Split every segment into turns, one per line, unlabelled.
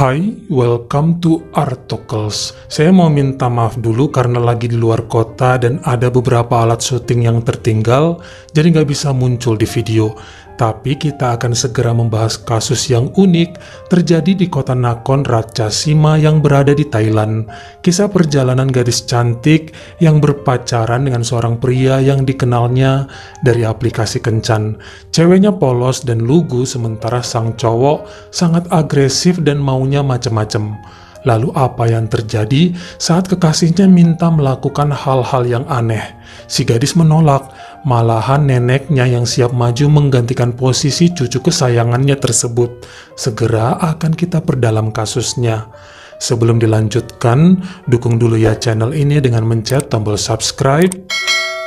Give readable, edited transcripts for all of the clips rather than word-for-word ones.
Hai, welcome to Artocles. Saya mau minta maaf dulu karena lagi di luar kota dan ada beberapa alat syuting yang tertinggal, jadi nggak bisa muncul di video. Tapi kita akan segera membahas kasus yang unik terjadi di kota Nakhon Ratchasima yang berada di Thailand. Kisah perjalanan gadis cantik yang berpacaran dengan seorang pria yang dikenalnya dari aplikasi kencan. Ceweknya polos dan lugu, sementara sang cowok sangat agresif dan maunya macem-macem. Lalu apa yang terjadi saat kekasihnya minta melakukan hal-hal yang aneh? Si gadis menolak, malahan neneknya yang siap maju menggantikan posisi cucu kesayangannya tersebut. Segera akan kita perdalam kasusnya. Sebelum dilanjutkan, dukung dulu ya channel ini dengan mencet tombol subscribe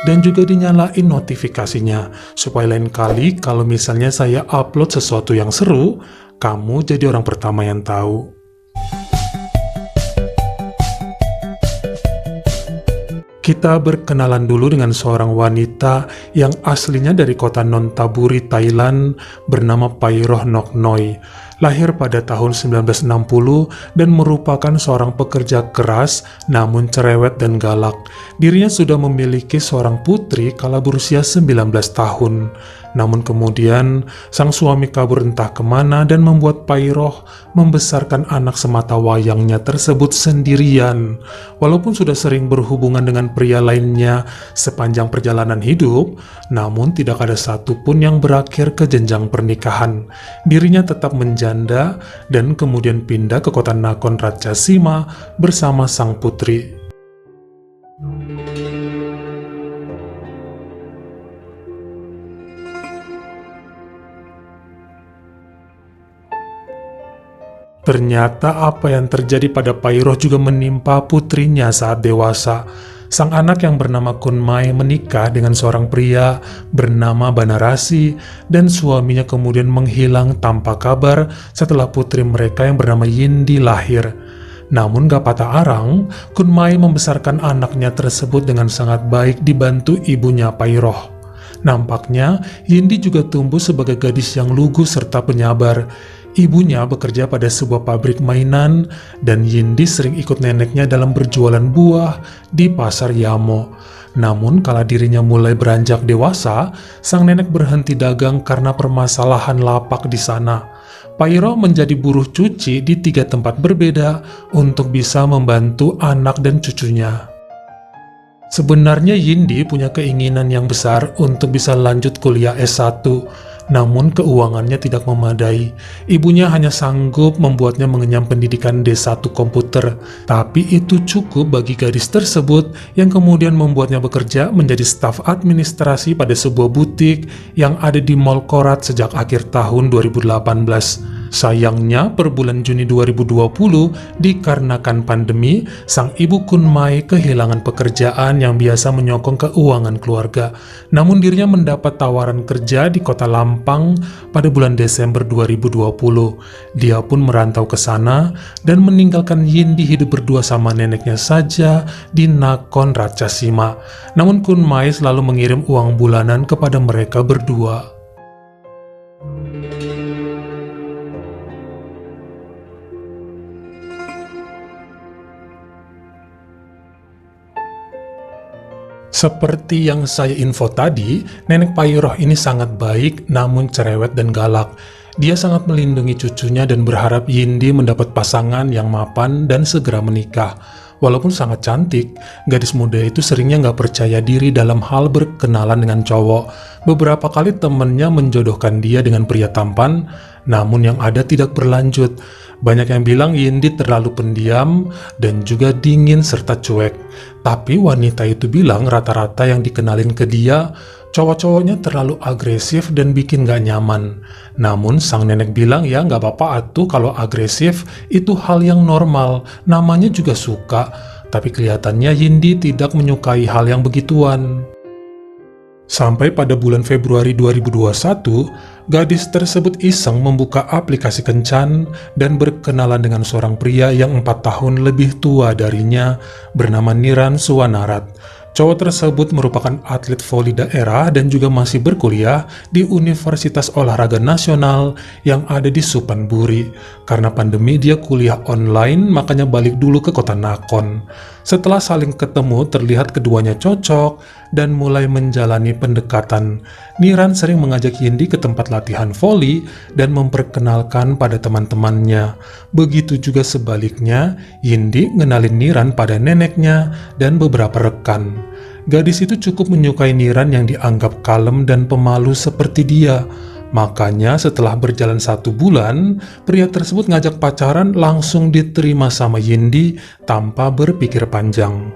dan juga dinyalain notifikasinya, supaya lain kali kalau misalnya saya upload sesuatu yang seru, kamu jadi orang pertama yang tahu. Kita berkenalan dulu dengan seorang wanita yang aslinya dari kota Nonthaburi, Thailand, bernama Pairoh Nok Noi. Lahir pada tahun 1960 dan merupakan seorang pekerja keras namun cerewet dan galak. Dirinya sudah memiliki seorang putri kala berusia 19 tahun. Namun kemudian sang suami kabur entah kemana dan membuat Pairoh membesarkan anak semata wayangnya tersebut sendirian. Walaupun sudah sering berhubungan dengan pria lainnya sepanjang perjalanan hidup, namun tidak ada satupun yang berakhir ke jenjang pernikahan. Dirinya tetap menjanda dan kemudian pindah ke kota Nakhon Ratchasima bersama sang putri. Ternyata apa yang terjadi pada Pairoh juga menimpa putrinya saat dewasa. Sang anak yang bernama Kunmai menikah dengan seorang pria bernama Banarasi dan suaminya kemudian menghilang tanpa kabar setelah putri mereka yang bernama Yindi lahir. Namun gak patah arang, Kunmai membesarkan anaknya tersebut dengan sangat baik dibantu ibunya Pairoh. Nampaknya Yindi juga tumbuh sebagai gadis yang lugu serta penyabar. Ibunya bekerja pada sebuah pabrik mainan dan Yindi sering ikut neneknya dalam berjualan buah di pasar Yamo. Namun kala dirinya mulai beranjak dewasa, sang nenek berhenti dagang karena permasalahan lapak di sana. Pairoh menjadi buruh cuci di 3 tempat berbeda untuk bisa membantu anak dan cucunya. Sebenarnya Yindi punya keinginan yang besar untuk bisa lanjut kuliah S1, namun keuangannya tidak memadai. Ibunya hanya sanggup membuatnya mengenyam pendidikan D1 komputer, tapi itu cukup bagi gadis tersebut yang kemudian membuatnya bekerja menjadi staf administrasi pada sebuah butik yang ada di Mall Korat sejak akhir tahun 2018. Sayangnya per bulan Juni 2020 dikarenakan pandemi, sang ibu Kunmai kehilangan pekerjaan yang biasa menyokong keuangan keluarga. Namun dirinya mendapat tawaran kerja di kota Lampang pada bulan Desember 2020. Dia pun merantau ke sana dan meninggalkan Yindi hidup berdua sama neneknya saja di Nakhon Ratchasima. Namun Kunmai selalu mengirim uang bulanan kepada mereka berdua. Seperti yang saya info tadi, nenek Pairoh ini sangat baik namun cerewet dan galak. Dia sangat melindungi cucunya dan berharap Yindi mendapat pasangan yang mapan dan segera menikah. Walaupun sangat cantik, gadis muda itu seringnya nggak percaya diri dalam hal berkenalan dengan cowok. Beberapa kali temennya menjodohkan dia dengan pria tampan, namun yang ada tidak berlanjut. Banyak yang bilang Yindi terlalu pendiam dan juga dingin serta cuek. Tapi wanita itu bilang rata-rata yang dikenalin ke dia, cowok-cowoknya terlalu agresif dan bikin gak nyaman. Namun sang nenek bilang ya gak apa-apa atuh kalau agresif, itu hal yang normal, namanya juga suka. Tapi kelihatannya Yindi tidak menyukai hal yang begituan. Sampai pada bulan Februari 2021, gadis tersebut iseng membuka aplikasi kencan dan berkenalan dengan seorang pria yang 4 tahun lebih tua darinya bernama Niran Suwanarat. Cowok tersebut merupakan atlet voli daerah dan juga masih berkuliah di Universitas Olahraga Nasional yang ada di Suphanburi. Karena pandemi dia kuliah online, makanya balik dulu ke kota Nakhon. Setelah saling ketemu, terlihat keduanya cocok dan mulai menjalani pendekatan. Niran sering mengajak Yindi ke tempat latihan voli dan memperkenalkan pada teman-temannya. Begitu juga sebaliknya, Yindi ngenalin Niran pada neneknya dan beberapa rekan. Gadis itu cukup menyukai Niran yang dianggap kalem dan pemalu seperti dia. Makanya setelah berjalan 1 bulan, pria tersebut ngajak pacaran langsung diterima sama Yindi tanpa berpikir panjang.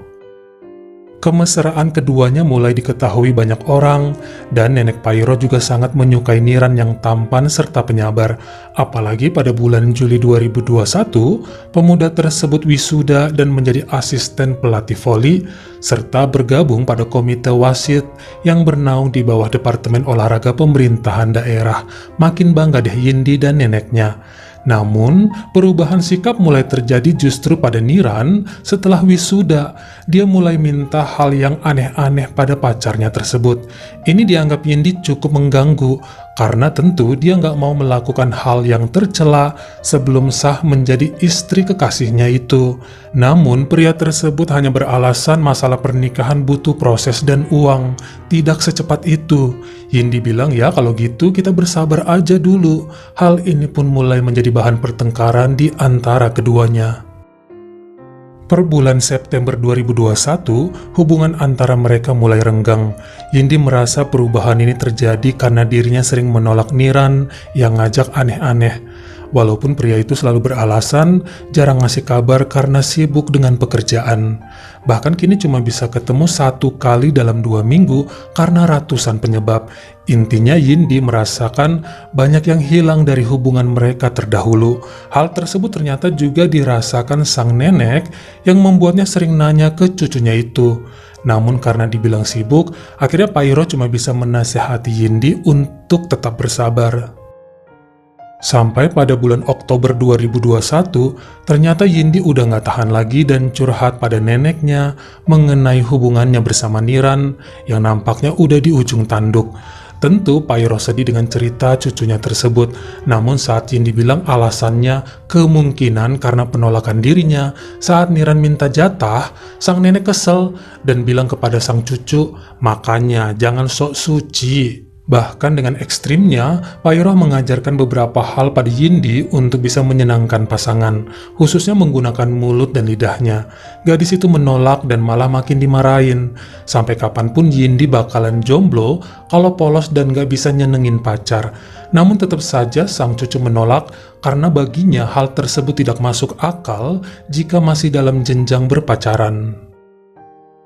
Kemesraan keduanya mulai diketahui banyak orang, dan Nenek Pairo juga sangat menyukai Niran yang tampan serta penyabar. Apalagi pada bulan Juli 2021, pemuda tersebut wisuda dan menjadi asisten pelatih voli, serta bergabung pada komite wasit yang bernaung di bawah Departemen Olahraga Pemerintahan Daerah. Makin bangga deh Yindi dan neneknya. Namun, perubahan sikap mulai terjadi justru pada Niran setelah wisuda. Dia mulai minta hal yang aneh-aneh pada pacarnya tersebut. Ini dianggap Yindi cukup mengganggu, karena tentu dia nggak mau melakukan hal yang tercela sebelum sah menjadi istri kekasihnya itu. Namun, pria tersebut hanya beralasan masalah pernikahan butuh proses dan uang. Tidak secepat itu. Yindi bilang, ya kalau gitu kita bersabar aja dulu. Hal ini pun mulai menjadi bahan pertengkaran di antara keduanya. Per bulan September 2021, hubungan antara mereka mulai renggang. Yindi merasa perubahan ini terjadi karena dirinya sering menolak Niran yang ngajak aneh-aneh. Walaupun pria itu selalu beralasan jarang ngasih kabar karena sibuk dengan pekerjaan. Bahkan kini cuma bisa ketemu 1 kali dalam 2 minggu karena ratusan penyebab. Intinya Yindi merasakan banyak yang hilang dari hubungan mereka terdahulu. Hal tersebut ternyata juga dirasakan sang nenek yang membuatnya sering nanya ke cucunya itu. Namun karena dibilang sibuk, akhirnya Pairo cuma bisa menasehati Yindi untuk tetap bersabar. Sampai pada bulan Oktober 2021, ternyata Yindi udah gak tahan lagi dan curhat pada neneknya mengenai hubungannya bersama Niran yang nampaknya udah di ujung tanduk. Tentu Pairo sedih dengan cerita cucunya tersebut, namun saat Yindi bilang alasannya kemungkinan karena penolakan dirinya saat Niran minta jatah, sang nenek kesel dan bilang kepada sang cucu, makanya jangan sok suci. Bahkan dengan ekstrimnya, Pairo mengajarkan beberapa hal pada Yindi untuk bisa menyenangkan pasangan, khususnya menggunakan mulut dan lidahnya. Gadis itu menolak dan malah makin dimarahin. Sampai kapanpun Yindi bakalan jomblo kalau polos dan gak bisa nyenengin pacar. Namun tetap saja sang cucu menolak karena baginya hal tersebut tidak masuk akal jika masih dalam jenjang berpacaran.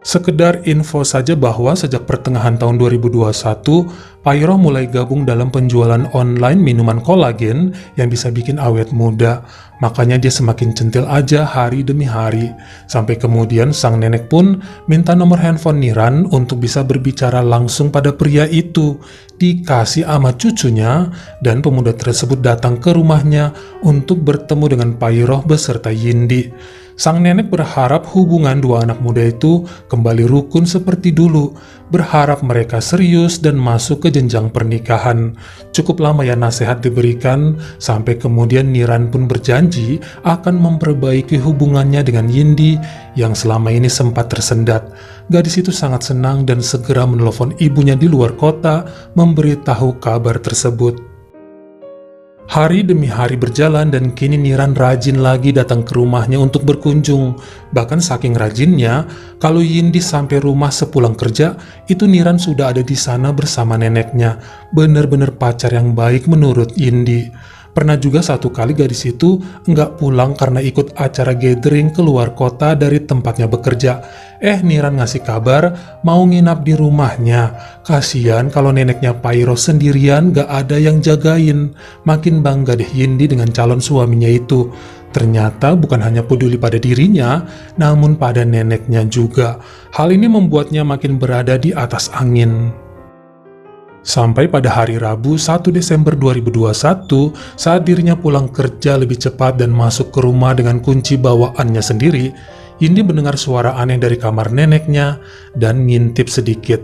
Sekedar info saja bahwa sejak pertengahan tahun 2021, Pairo mulai gabung dalam penjualan online minuman kolagen yang bisa bikin awet muda. Makanya dia semakin centil aja hari demi hari. Sampai kemudian sang nenek pun minta nomor handphone Niran untuk bisa berbicara langsung pada pria itu. Dikasih sama cucunya dan pemuda tersebut datang ke rumahnya untuk bertemu dengan Pairo beserta Yindi. Sang nenek berharap hubungan 2 anak muda itu kembali rukun seperti dulu, berharap mereka serius dan masuk ke jenjang pernikahan. Cukup lama ya nasihat diberikan, sampai kemudian Niran pun berjanji akan memperbaiki hubungannya dengan Yindi yang selama ini sempat tersendat. Gadis itu sangat senang dan segera menelepon ibunya di luar kota memberitahu kabar tersebut. Hari demi hari berjalan dan kini Niran rajin lagi datang ke rumahnya untuk berkunjung. Bahkan saking rajinnya, kalau Yindi sampai rumah sepulang kerja, itu Niran sudah ada di sana bersama neneknya. Bener-bener pacar yang baik menurut Yindi. Pernah juga 1 kali gadis itu nggak pulang karena ikut acara gathering keluar kota dari tempatnya bekerja. Niran ngasih kabar mau nginap di rumahnya. Kasian kalau neneknya Pairo sendirian gak ada yang jagain. Makin bangga deh Yindi dengan calon suaminya itu. Ternyata bukan hanya peduli pada dirinya, namun pada neneknya juga. Hal ini membuatnya makin berada di atas angin. Sampai pada hari Rabu 1 Desember 2021, saat dirinya pulang kerja lebih cepat dan masuk ke rumah dengan kunci bawaannya sendiri, Yindi mendengar suara aneh dari kamar neneknya dan ngintip sedikit.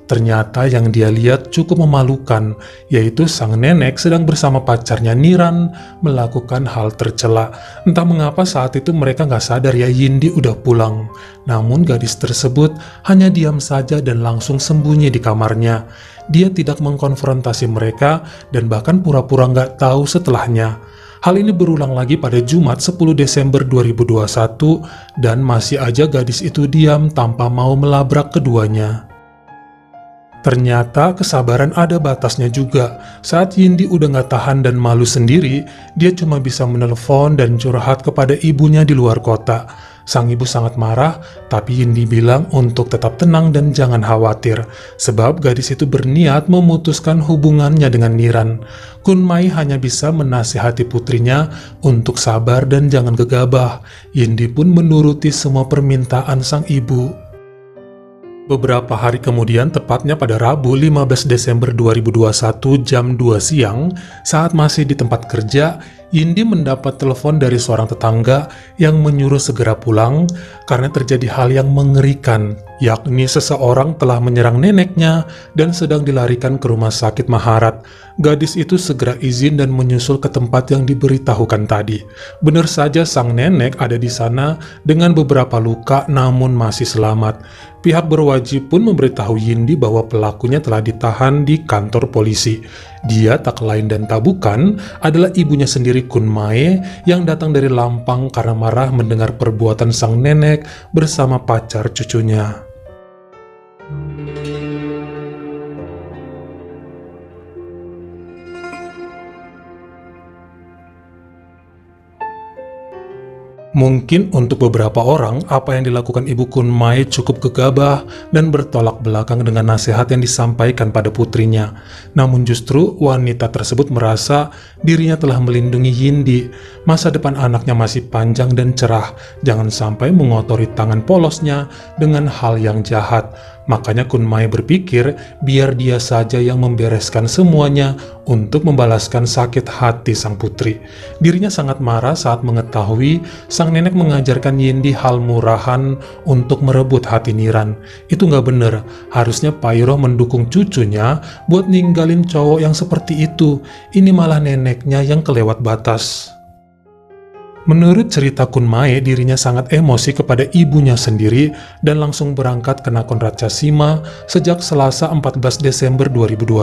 Ternyata yang dia lihat cukup memalukan, yaitu sang nenek sedang bersama pacarnya Niran melakukan hal tercela. Entah mengapa saat itu mereka nggak sadar ya Yindi udah pulang. Namun gadis tersebut hanya diam saja dan langsung sembunyi di kamarnya. Dia tidak mengkonfrontasi mereka dan bahkan pura-pura nggak tahu setelahnya. Hal ini berulang lagi pada Jumat 10 Desember 2021 dan masih aja gadis itu diam tanpa mau melabrak keduanya. Ternyata kesabaran ada batasnya juga. Saat Yindi udah gak tahan dan malu sendiri, dia cuma bisa menelpon dan curhat kepada ibunya di luar kota. Sang ibu sangat marah, tapi Yindi bilang untuk tetap tenang dan jangan khawatir, sebab gadis itu berniat memutuskan hubungannya dengan Niran. Kunmai hanya bisa menasihati putrinya untuk sabar dan jangan gegabah. Yindi pun menuruti semua permintaan sang ibu. Beberapa hari kemudian, tepatnya pada Rabu 15 Desember 2021 jam 2 siang, saat masih di tempat kerja, Yindi mendapat telepon dari seorang tetangga yang menyuruh segera pulang karena terjadi hal yang mengerikan, yakni seseorang telah menyerang neneknya dan sedang dilarikan ke rumah sakit Maharat. Gadis itu segera izin dan menyusul ke tempat yang diberitahukan tadi. Benar saja sang nenek ada di sana dengan beberapa luka namun masih selamat. Pihak berwajib pun memberitahu Yindi bahwa pelakunya telah ditahan di kantor polisi. Dia tak lain dan tak bukan adalah ibunya sendiri Kunmai yang datang dari Lampang karena marah mendengar perbuatan sang nenek bersama pacar cucunya. Mungkin untuk beberapa orang, apa yang dilakukan Ibu Kunmai cukup gegabah dan bertolak belakang dengan nasihat yang disampaikan pada putrinya. Namun justru wanita tersebut merasa dirinya telah melindungi Yindi. Masa depan anaknya masih panjang dan cerah, jangan sampai mengotori tangan polosnya dengan hal yang jahat. Makanya Kunmai berpikir biar dia saja yang membereskan semuanya untuk membalaskan sakit hati sang putri. Dirinya sangat marah saat mengetahui sang nenek mengajarkan Yindi hal murahan untuk merebut hati Niran. Itu nggak bener, harusnya Pairoh mendukung cucunya buat ninggalin cowok yang seperti itu. Ini malah neneknya yang kelewat batas. Menurut cerita Kunmai, dirinya sangat emosi kepada ibunya sendiri dan langsung berangkat ke Nakhon Ratchasima sejak Selasa 14 Desember 2021.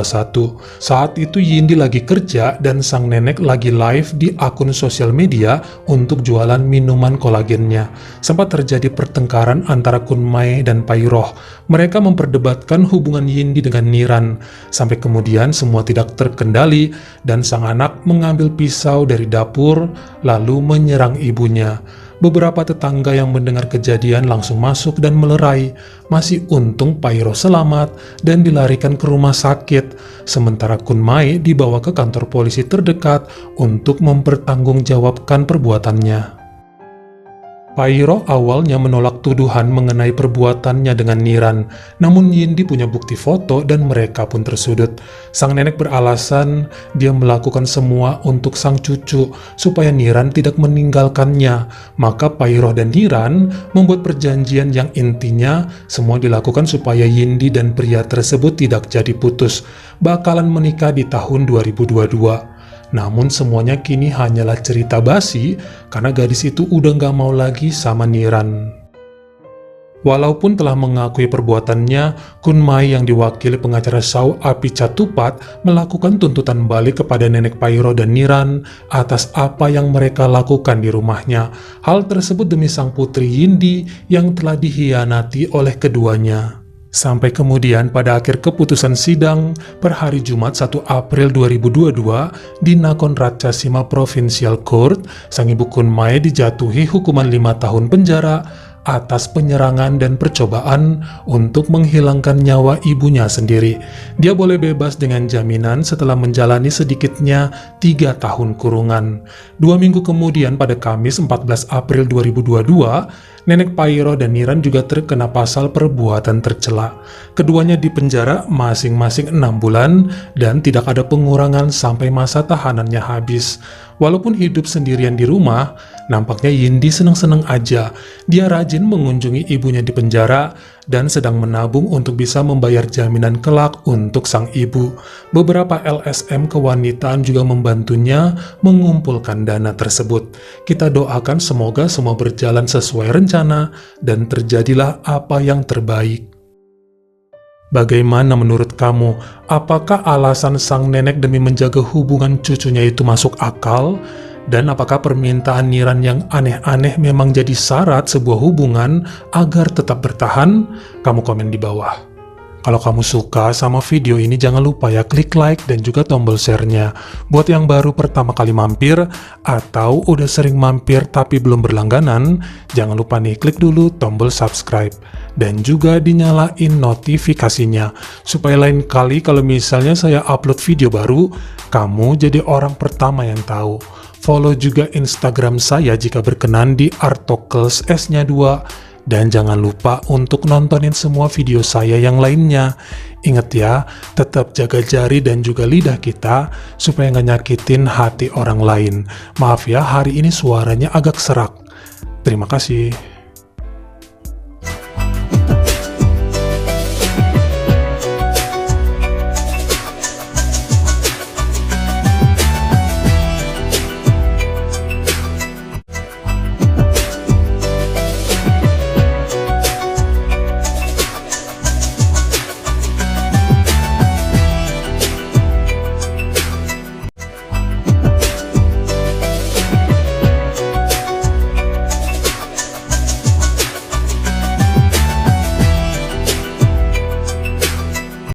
Saat itu Yindi lagi kerja dan sang nenek lagi live di akun sosial media untuk jualan minuman kolagennya. Sempat terjadi pertengkaran antara Kunmai dan Pairoh. Mereka memperdebatkan hubungan Yindi dengan Niran, sampai kemudian semua tidak terkendali dan sang anak mengambil pisau dari dapur lalu menyerang ibunya. Beberapa tetangga yang mendengar kejadian langsung masuk dan melerai. Masih untung Pairoh selamat dan dilarikan ke rumah sakit, sementara Kunmai dibawa ke kantor polisi terdekat untuk mempertanggungjawabkan perbuatannya. Pairoh awalnya menolak tuduhan mengenai perbuatannya dengan Niran, namun Yindi punya bukti foto dan mereka pun tersudut. Sang nenek beralasan dia melakukan semua untuk sang cucu supaya Niran tidak meninggalkannya. Maka Pairoh dan Niran membuat perjanjian yang intinya semua dilakukan supaya Yindi dan pria tersebut tidak jadi putus, bakalan menikah di tahun 2022. Namun semuanya kini hanyalah cerita basi karena gadis itu udah gak mau lagi sama Niran. Walaupun telah mengakui perbuatannya, Kunmai yang diwakili pengacara Saw Apicatupat melakukan tuntutan balik kepada nenek Pairoh dan Niran atas apa yang mereka lakukan di rumahnya. Hal tersebut demi sang putri Yindi yang telah dikhianati oleh keduanya. Sampai kemudian pada akhir keputusan sidang per hari Jumat 1 April 2022 di Nakhon Ratchasima Provincial Court, sang ibu Kunmai dijatuhi hukuman 5 tahun penjara atas penyerangan dan percobaan untuk menghilangkan nyawa ibunya sendiri. Dia boleh bebas dengan jaminan setelah menjalani sedikitnya 3 tahun kurungan. 2 minggu kemudian pada Kamis 14 April 2022, nenek Pairoh dan Niran juga terkena pasal perbuatan tercela. Keduanya dipenjara masing-masing 6 bulan dan tidak ada pengurangan sampai masa tahanannya habis. Walaupun hidup sendirian di rumah, Nampaknya Yindi senang-senang aja. Dia rajin mengunjungi ibunya di penjara dan sedang menabung untuk bisa membayar jaminan kelak untuk sang ibu. Beberapa LSM kewanitaan juga membantunya mengumpulkan dana tersebut. Kita doakan semoga semua berjalan sesuai rencana dan terjadilah apa yang terbaik. Bagaimana menurut kamu? Apakah alasan sang nenek demi menjaga hubungan cucunya itu masuk akal? Dan apakah permintaan Niran yang aneh-aneh memang jadi syarat sebuah hubungan agar tetap bertahan? Kamu komen di bawah. Kalau kamu suka sama video ini, jangan lupa ya klik like dan juga tombol share-nya. Buat yang baru pertama kali mampir atau udah sering mampir tapi belum berlangganan, jangan lupa nih klik dulu tombol subscribe. Dan juga dinyalain notifikasinya, supaya lain kali kalau misalnya saya upload video baru, kamu jadi orang pertama yang tahu. Follow juga Instagram saya jika berkenan di Artokels S-nya 2. Dan jangan lupa untuk nontonin semua video saya yang lainnya. Ingat ya, tetap jaga jari dan juga lidah kita supaya nggak nyakitin hati orang lain. Maaf ya, hari ini suaranya agak serak. Terima kasih.